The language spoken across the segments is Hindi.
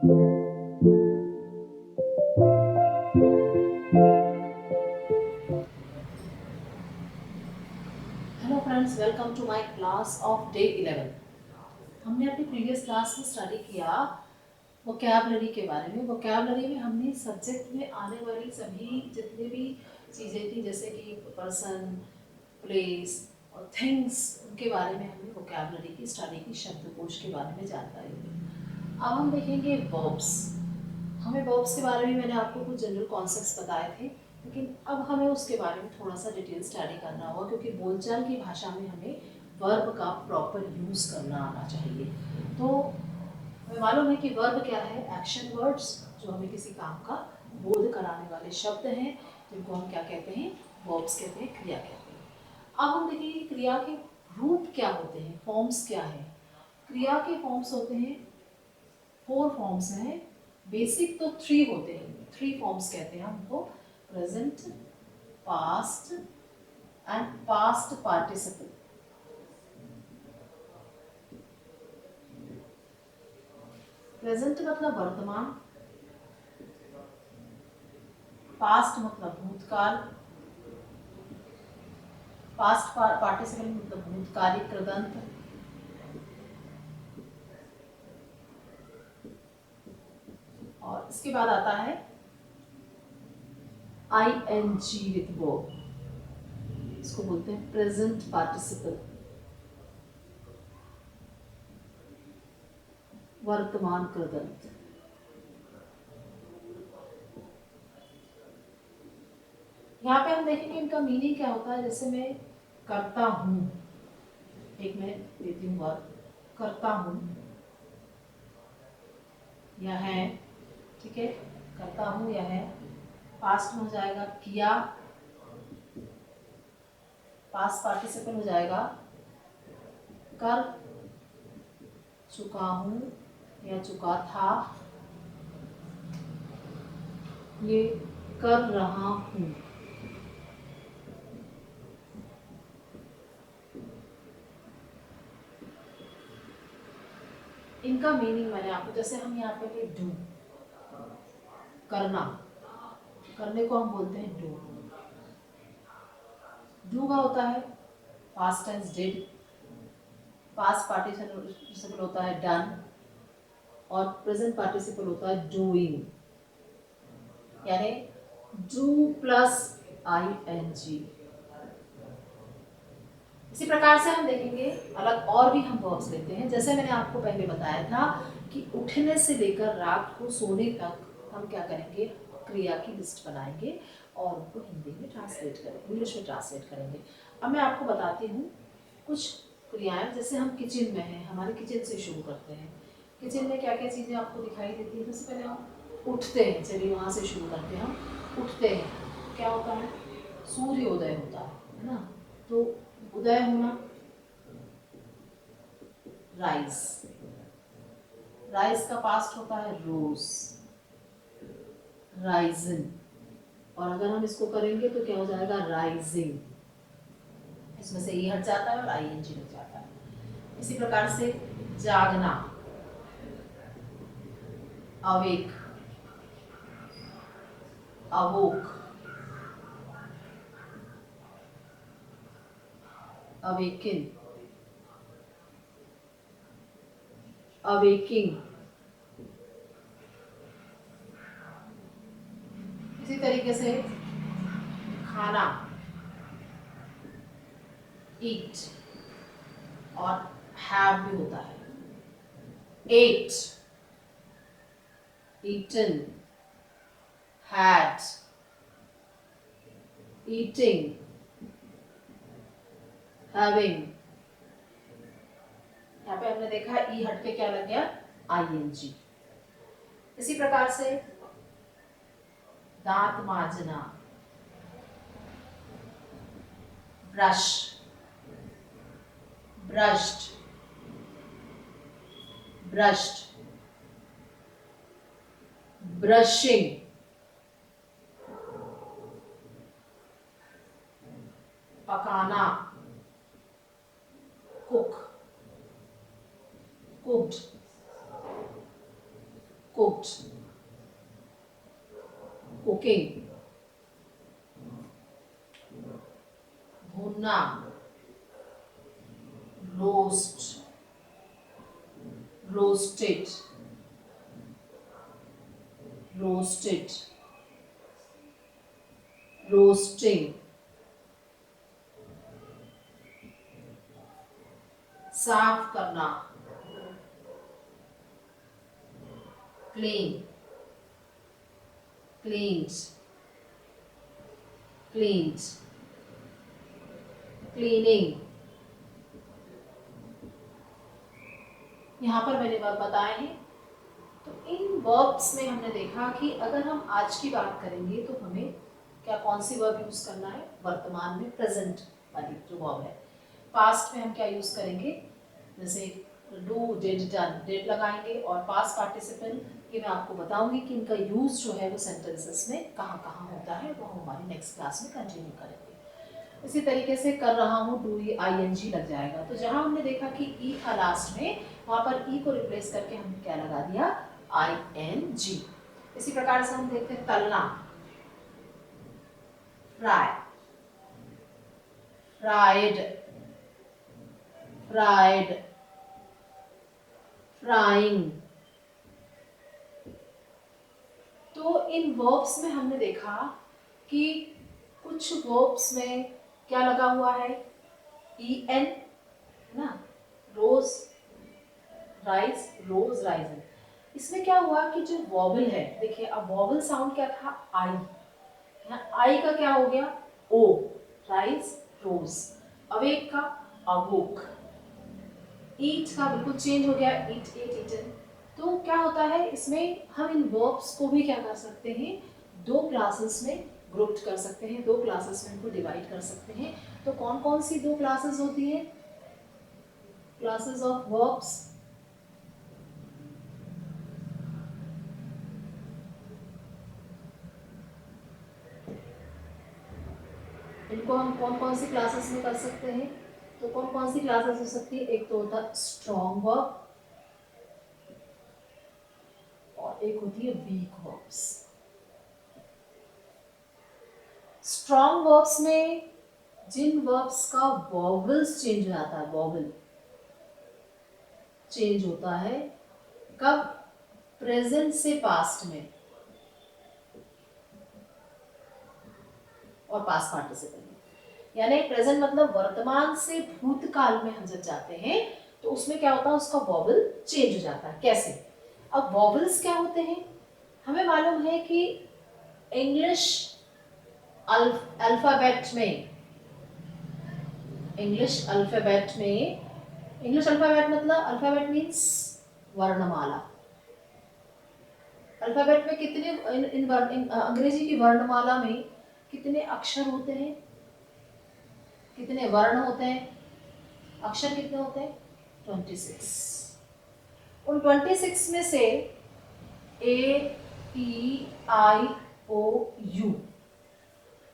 Hello friends, welcome to my class of day 11। हमने अपनी प्रीवियस क्लास में स्टडी किया वोकैबलरी के बारे में। वोकैबलरी में हमने सब्जेक्ट में आने वाली सभी जितनी भी चीज़ें थी, जैसे कि पर्सन, प्लेस और थिंग्स, उनके बारे में हमने वोकैबलरी की स्टडी की, शब्दकोश के बारे में जानकारी ली। अब हम देखेंगे वर्ब्स। हमें वर्ब्स के बारे में मैंने आपको कुछ जनरल कॉन्सेप्ट्स बताए थे, लेकिन अब हमें उसके बारे में थोड़ा सा डिटेल स्टडी करना होगा, क्योंकि बोलचाल की भाषा में हमें वर्ब का प्रॉपर यूज़ करना आना चाहिए। तो हमें मालूम है कि वर्ब क्या है? एक्शन वर्ड्स, जो हमें किसी काम का बोध कराने वाले शब्द हैं, जिनको हम क्या कहते हैं? वर्ब्स कहते हैं, क्रिया कहते हैं। अब हम देखेंगे क्रिया के रूप क्या होते हैं, फॉर्म्स क्या है। क्रिया के फॉर्म्स होते हैं, 4 फॉर्म्स हैं। बेसिक तो 3 होते हैं, 3 फॉर्म्स कहते हैं हमको: present, past and past participle. Present मतलब वर्तमान, पास्ट मतलब भूतकाल, पास्ट पार्टिसिपल मतलब भूतकालिक कृदंत, और इसके बाद आता है ing विथ वर्ब। इसको बोलते हैं प्रेजेंट पार्टिसिपल, वर्तमान कृदंत। यहाँ पे हम देखेंगे इनका मीनिंग क्या होता है। जैसे मैं करता हूँ, एक मैं देती हूँ वर्ब, करता हूँ, यह है, ठीक है, करता हूँ यह है। पास्ट में हो जाएगा किया, पास्ट पार्टिसिपल हो जाएगा कर चुका हूँ या चुका था, ये कर रहा हूँ। इनका मीनिंग मैंने आपको, जैसे हम यहाँ पे डू, करना, करने को हम बोलते हैं डू। डू का होता है past tense did, past participle होता है डन, और प्रेजेंट पार्टिसिपल होता है डूइंग, यानी डू प्लस ing। इसी प्रकार से हम देखेंगे अलग और भी हम वर्ब्स लेते हैं। जैसे मैंने आपको पहले बताया था कि उठने से लेकर रात को सोने तक हम क्या करेंगे? क्रिया की लिस्ट बनाएंगे और उनको हिंदी में ट्रांसलेट करेंगे, इंग्लिश में ट्रांसलेट करेंगे। अब मैं आपको बताती हूँ कुछ क्रियाएं। जैसे हम किचन में हैं, हमारे किचन से शुरू करते हैं। किचन में क्या क्या चीज़ें आपको दिखाई देती है? सबसे पहले हम उठते हैं, चलिए वहाँ से शुरू करते हैं। हम उठते हैं, क्या होता है? सूर्योदय होता है ना। तो उदय होना, राइज, राइज का पास्ट होता है रोज, राइजन। और अगर हम इसको करेंगे तो क्या हो जाएगा? राइजिंग। इसमें से ई हट जाता है और आई एन जी लग जाता है। इसी प्रकार से जागना, अवेक, अवोक, अवेकिन, अवेकिंग। इसी तरीके से खाना, ईट, और हैव भी होता है। Ate, eaten, had, eating, having. यहाँ पे हमने देखा ई हट के क्या लग गया? ing। इसी प्रकार से दांत मांजना, ब्रश, ब्रश्ड, ब्रश्ड, ब्रशिंग, पकाना, कुक, कुक्ड, कुक्ड, कुकिंग, भुनना, रोस्ट, रोस्टेड, रोस्टेड, रोस्टिंग, साफ करना, क्लीन, क्लीन्स, क्लीन्स, क्लीनिंग। यहाँ पर मैंने वर्ब बताए हैं। तो इन वर्ब्स में हमने देखा कि अगर हम आज की बात करेंगे तो हमें क्या कौन सी वर्ब यूज करना है, वर्तमान में प्रेजेंट वाली जो वर्ब है। पास्ट में हम क्या यूज करेंगे, जैसे डू, डिड, डन, डिड लगाएंगे। और पास्ट पार्टिसिपल ये मैं आपको बताऊंगी कि इनका यूज जो है वो सेंटेंसेस में कहाँ कहाँ होता है, वो हम हमारी नेक्स्ट क्लास में कंटिन्यू करेंगे। इसी तरीके से कर रहा हूँ, डू, ING लग जाएगा। तो जहाँ हमने देखा कि ई था लास्ट में, वहाँ पर ई को रिप्लेस करके हमने क्या लगा दिया, ING। इसी प्रकार से हम देखते हैं तलना, फ्राई, फ्राइड, फ्राइड, फ्राइंग। तो इन वर्ब्स में हमने देखा कि कुछ वर्ब्स में क्या लगा हुआ है, EN ना, रोज, राइज, रोज, राइजन। इसमें क्या हुआ कि जो वॉवल है, देखिए अब वॉवल साउंड क्या था, आई, यहाँ आई का क्या हो गया, ओ, राइज, रोज। अवेक का अवोक, ईट का बिल्कुल चेंज हो गया, ईट, एट, ईटन। तो क्या होता है इसमें, हम इन वर्ब्स को भी क्या कर सकते हैं, दो क्लासेस में ग्रुप्ड कर सकते हैं, दो क्लासेस में इनको डिवाइड कर सकते हैं। तो कौन कौन सी दो क्लासेस होती हैं, क्लासेस ऑफ वर्ब्स, इनको हम कौन कौन सी क्लासेस में कर सकते हैं। तो कौन कौन सी क्लासेस हो सकती है, एक तो होता है स्ट्रॉन्ग वर्ब और एक होती है वीक वर्ब्स। स्ट्रॉन्ग वर्ब्स में जिन वर्ब्स का वॉवल्स चेंज हो जाता है, वॉवल चेंज होता है कब, प्रेजेंट से पास्ट में और पास्ट पार्टिसिपल में। यानी प्रेजेंट मतलब वर्तमान से भूतकाल में हम जब जाते हैं तो उसमें क्या होता है, उसका वॉवल चेंज हो जाता है। कैसे, अब वॉवल्स क्या होते हैं, हमें मालूम है कि इंग्लिश अल्फाबेट में, इंग्लिश अल्फाबेट मतलब अल्फाबेट मीन्स वर्णमाला। अल्फाबेट में कितने अंग्रेजी की वर्णमाला में कितने अक्षर होते हैं, कितने वर्ण होते हैं, अक्षर कितने होते हैं, 26। उन 26 में से AEIOU,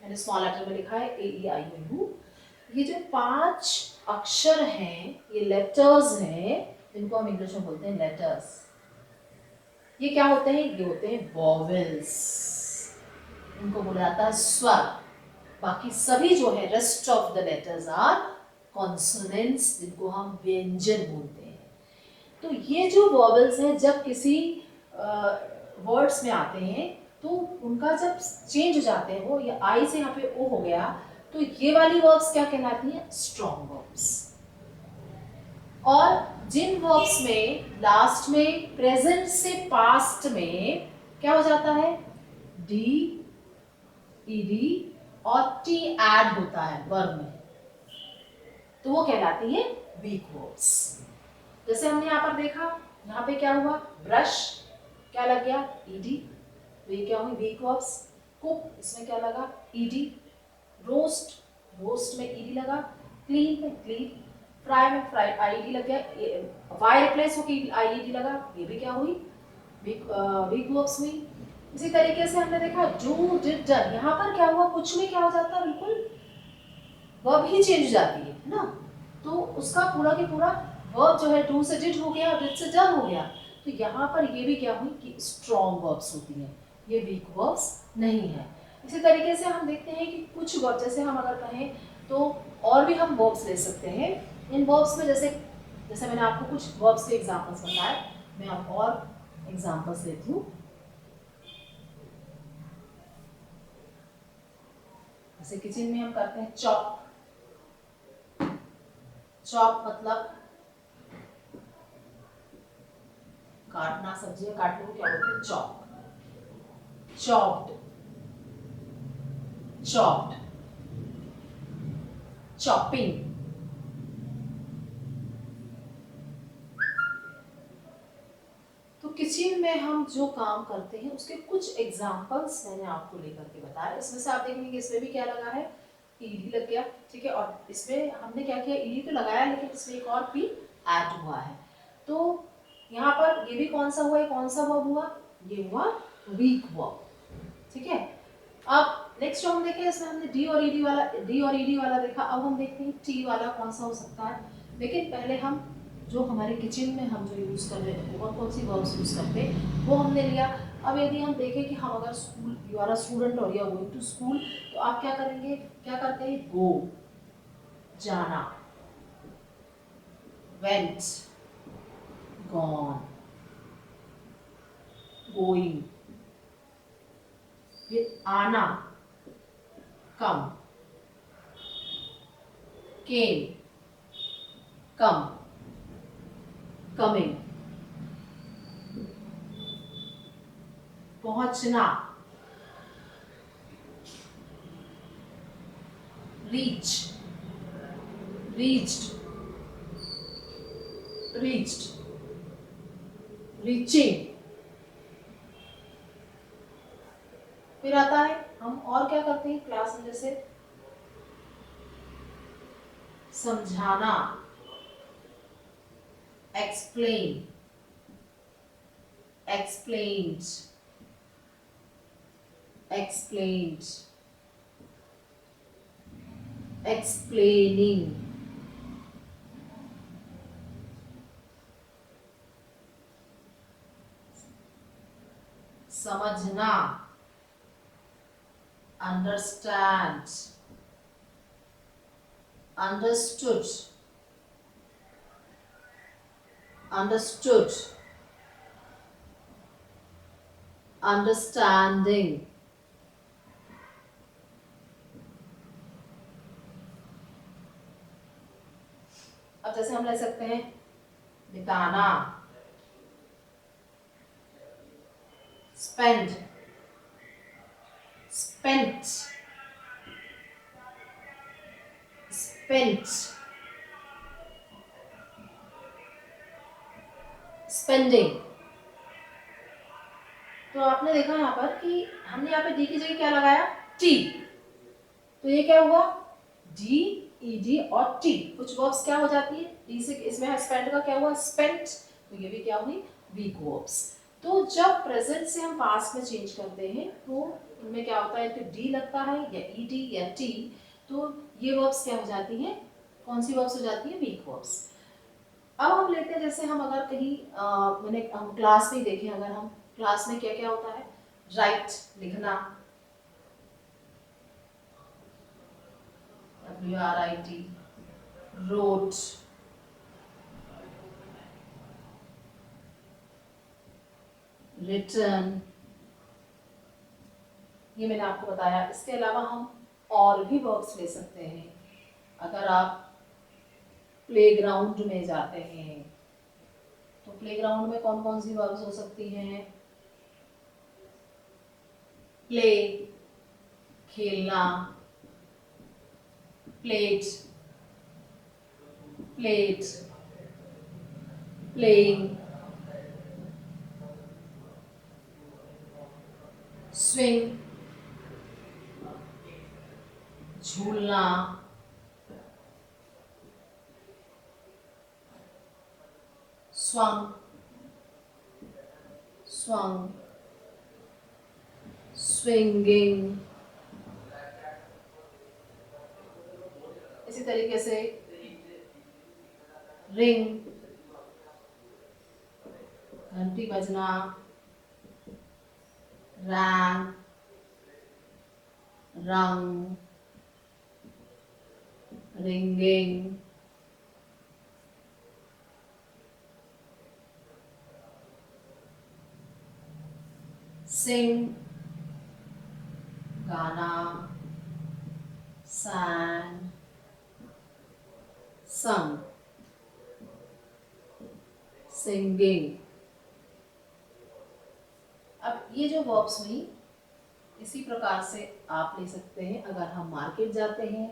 मैंने स्मॉल लेटर में लिखा है AEIOU, ये जो 5 अक्षर हैं, ये लेटर्स हैं, जिनको हम इंग्लिश में बोलते हैं लेटर्स। ये क्या होते हैं, ये होते हैं वॉवेल्स, इनको बोला जाता है स्वर। बाकी सभी जो है rest of the letters are consonants, जिनको हम व्यंजन बोलते हैं। तो ये जो वॉवेल्स हैं जब किसी वर्ड्स में आते हैं तो उनका जब चेंज हो जाते हैं, वो ये आई से यहाँ पे ओ हो गया, तो ये वाली वर्ब्स क्या कहलाती हैं, स्ट्रॉन्ग वर्ब्स। और जिन वर्ब्स में लास्ट में प्रेजेंट से पास्ट में क्या हो जाता है, डी, ईडी और टी ऐड होता है वर्ब में, तो वो कहलाती है वीक वर्ब्स। जैसे हमने यहाँ पर देखा, यहाँ पे क्या हुआ, ब्रश क्या लग गया, ईडी, तो ये क्या हुई, वीक वर्ब्स। कुक, इसमें क्या लगा, ईडी। रोस्ट, रोस्ट में ईडी लगा। क्लीन में क्लीन। फ्राई में फ्राई, आईडी लग गया, वाई रिप्लेस होकर आईडी लगा, ये भी क्या हुई, वीक वर्ब्स हुई। इसी तरीके से हमने देखा डू, डिड, डन, यहाँ पर क्या हुआ, कुछ में क्या हो जाता है, बिल्कुल वर्ब ही चेंज हो जाती है ना, तो उसका पूरा की पूरा वर्ब जो है डू से डिड हो गया, डिड से डन हो गया। तो तो यहाँ पर ये भी क्या हुई कि स्ट्रॉन्ग वर्ब्स होती हैं, ये वीक वर्ब्स नहीं है। इसी तरीके से हम देखते हैं कि कुछ वर्ब, जैसे हम अगर कहें तो और भी हम वर्ब्स ले सकते हैं। इन वर्ब्स में जैसे मैंने आपको कुछ वर्ब्स के एग्जांपल्स बताए, मैं आपको और एग्जांपल्स देती हूँ। जैसे किचन में हम करते हैं चॉप, चॉप मतलब काटना, सब्जियां काटने को क्या बोलते हैं? Chop, chopped, chopped, chopping. तो किचन में हम जो काम करते हैं उसके कुछ एग्जांपल्स मैंने आपको लेकर के बताया। इसमें से आप देखेंगे कि इसमें भी क्या लगा है? ईडी लग गया, ठीक है। और इसमें हमने क्या किया? ईडी तो लगाया, लेकिन इसमें एक और पी ऐड हुआ है। तो यहाँ पर ये भी कौन सा हुआ? ये कौन सा वर्ब हुआ? ये हुआ वीक वर्ब, ठीक है। अब नेक्स्ट जो हम देखें, इसमें हमने डी और ईडी वाला देखा। अब हम देखते हैं टी वाला कौन सा हो सकता है। लेकिन पहले हम जो हमारे किचन में हम जो यूज़ कर रहे हैं और कौन सी वर्ब्स यूज़ करते हैं वो हमने लिया। अब यदि हम देखें कि हम अगर school, you are a student और you are going to school, तो आप क्या करेंगे? क्या करते हैं? गो, जाना, वेंट, गॉन, गोइंग, फिर आना, कम, केम, कम, कमिंग, पहुंचना, रीच, रीच्ड, रीच्ड, रीचिंग। फिर आता है, हम और क्या करते हैं क्लास में? जैसे समझाना, एक्सप्लेन, एक्सप्लेन्ड, एक्सप्लेन्ड, एक्सप्लेनिंग, समझना, अंडरस्टैंड, अंडरस्टूड, understood, understanding, अब जैसे हम ले सकते हैं बिताना, spend, spent, spent, spending। तो आपने देखा यहाँ पर कि हमने यहाँ पे डी की जगह क्या लगाया? टी। तो ये क्या हुआ? डी, ईडी और टी। कुछ वर्ब्स क्या हो जाती है डी से? इसमें स्पेंड का क्या हुआ? स्पेंट। तो ये भी क्या हुई? Weak verbs. तो जब प्रेजेंट से हम पास्ट में चेंज करते हैं तो इनमें क्या होता है? तो डी लगता है या ईडी या टी, तो ये वर्ब्स क्या हो जाती हैं? कौन सी वर्ब्स हो जाती है? Weak verbs. अब हम लेते हैं, जैसे हम अगर कहीं हम क्लास में देखें, अगर हम क्लास में क्या क्या होता है? राइट, लिखना, WRIT, wrote, written, ये मैंने आपको बताया। इसके अलावा हम और भी वर्ब्स ले सकते हैं। अगर आप प्लेग्राउंड में जाते हैं तो प्लेग्राउंड में कौन कौन सी वर्ब्स हो सकती हैं? प्ले, खेलना, प्लेट, प्लेट, प्लेइंग, स्विंग, झूलना, swung, swung, swinging। इसी तरीके से रिंग, घंटी बजना, रैंग, रंग, रिंगिंग, सिंग, गाना, sang, sung, singing। अब ये जो वर्ब्स हुई इसी प्रकार से आप ले सकते हैं। अगर हम मार्केट जाते हैं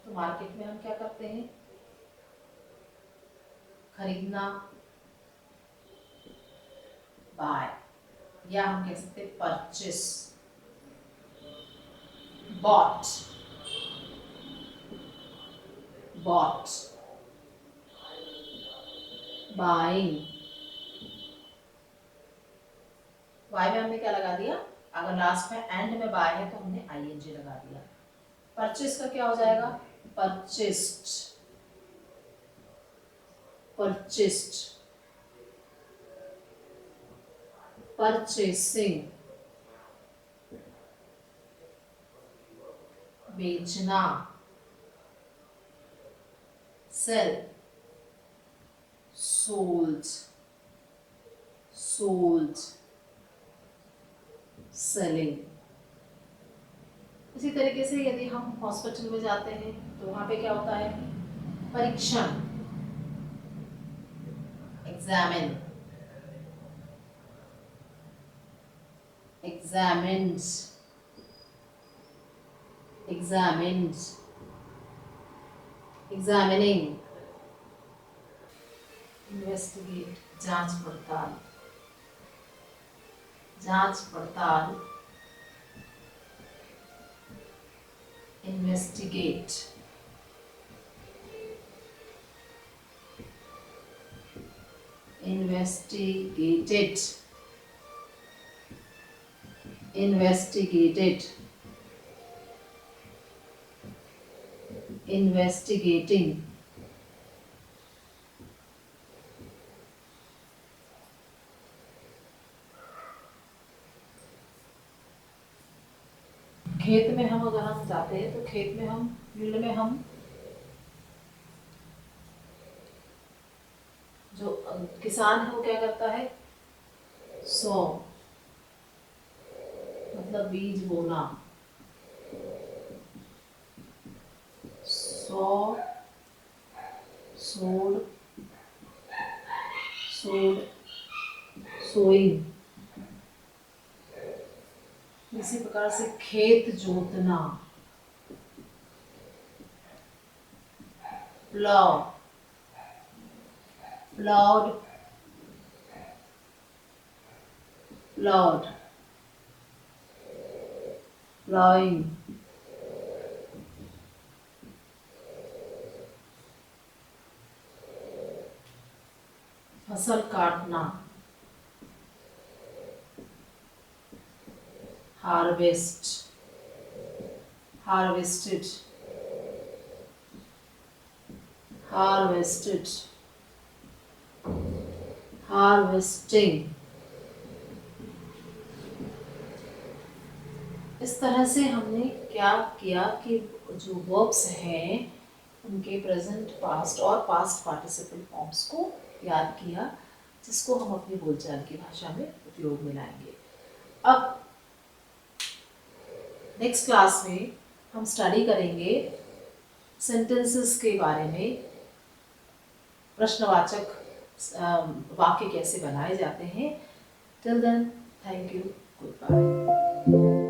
तो मार्केट में हम क्या करते हैं? खरीदना, बाय, या हम कह सकते हैं purchase, bought, bought, buying. Y में हमने क्या लगा दिया? अगर लास्ट में एंड में बाय है तो हमने आईएनजी लगा दिया। परचेस का क्या हो जाएगा? परचेस्ड, परचेस्ड, परचेसिंग, बेचना, सेल, सोल्ड, सोल्ड, सेलिंग। इसी तरीके से यदि हम हॉस्पिटल में जाते हैं तो वहां पे क्या होता है? परीक्षण, examine, examined, examined, examining, investigate, जांच पड़ताल, जांच पड़ताल, इन्वेस्टिगेट, investigated, investigated, investigating, खेत में हम अगर हम जाते हैं तो खेत में हम फील्ड में हम जो किसान है वो क्या करता है? सो मतलब बीज बोना, सो, सोड, सोड, सोइंग। इसी प्रकार से खेत जोतना, प्लाव, प्लाउड, प्लाउड, प्लाइंग, फसल काटना, हार्वेस्ट, हार्वेस्टेड, हार्वेस्टेड, हार्वेस्टिंग। इस तरह से हमने क्या किया कि जो वर्ब्स हैं उनके प्रेजेंट, पास्ट और पास्ट पार्टिसिपल फॉर्म्स को याद किया, जिसको हम अपनी बोलचाल की भाषा में उपयोग में लाएंगे। अब नेक्स्ट क्लास में हम स्टडी करेंगे सेंटेंसेस के बारे में, प्रश्नवाचक वाक्य कैसे बनाए जाते हैं। Till then, thank you, good bye.